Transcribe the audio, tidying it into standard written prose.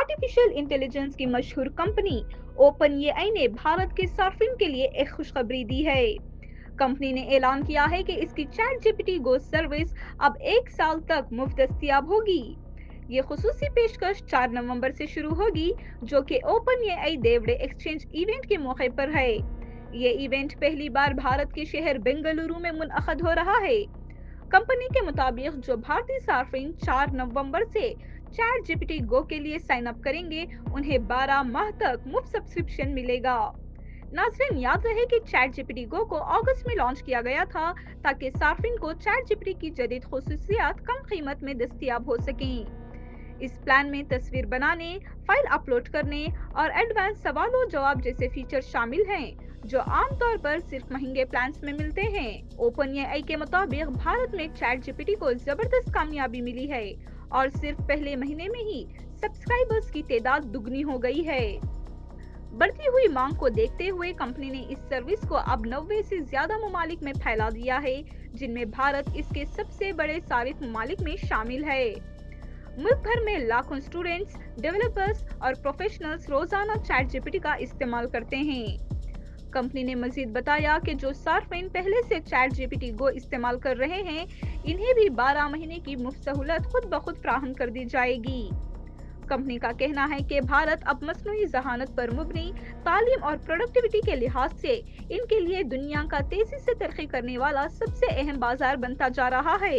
Artificial intelligence की मशहूर company open AI ने भारत के सार्फिन के लिए एक खुशखबरी दी है। कंपनी ने ऐलान किया है कि इसकी चैट जीपीटी गो सर्विस अब 1 साल तक मुफ्त दस्तियाब होगी। ये खुसूसी पेशकश 4 नवंबर से शुरू होगी, जो कि open AI Devade exchange event के मौके पर है। ये इवेंट पहली बार भारत के शहर बेंगलुरु में मुनअक़द हो रहा है। कंपनी के मुताबिक जो भारतीय सार्फिन 4 नवंबर से चैट जीपीटी गो के लिए साइन अप करेंगे, उन्हें 12 माह तक मुफ्त सब्सक्रिप्शन मिलेगा। नाज़रीन, याद रहे कि चैट जीपीटी गो को अगस्त में लॉन्च किया गया था ताकि सार्फिन को चैट जीपीटी की जदीद खुसूसियात कम कीमत में दस्तयाब हो सकें। इस प्लान में तस्वीर बनाने, फाइल अपलोड करने और एडवांस सवालों जवाब जैसे फीचर शामिल हैं, जो आमतौर पर सिर्फ महंगे प्लान्स में मिलते हैं। ओपन एआई के मुताबिक भारत में चैट जीपीटी को जबरदस्त कामयाबी मिली है और सिर्फ पहले महीने में ही सब्सक्राइबर्स की तादाद दुगनी हो गई है। बढ़ती हुई मांग को देखते हुए कंपनी ने इस सर्विस को अब 90 से ज्यादा ममालिक में फैला दिया है, जिनमें भारत इसके सबसे बड़े सारिफ ममालिक में शामिल है। मुल्क भर में लाखों स्टूडेंट्स, डेवलपर्स और प्रोफेशनल्स रोजाना चैट जीपीटी का इस्तेमाल करते हैं। कंपनी ने मजीद बताया कि जो सार्फिन पहले से चैट जीपीटी गो इस्तेमाल कर रहे हैं, इन्हें भी 12 महीने की मुफ्त सहूलत खुद ब खुद फ्राहम कर दी जाएगी। कंपनी का कहना है कि भारत अब मसनूई जहानत पर मुबनी तालीम और प्रोडक्टिविटी के लिहाज से इनके लिए दुनिया का तेजी से तरक्की करने वाला सबसे अहम बाजार बनता जा रहा है।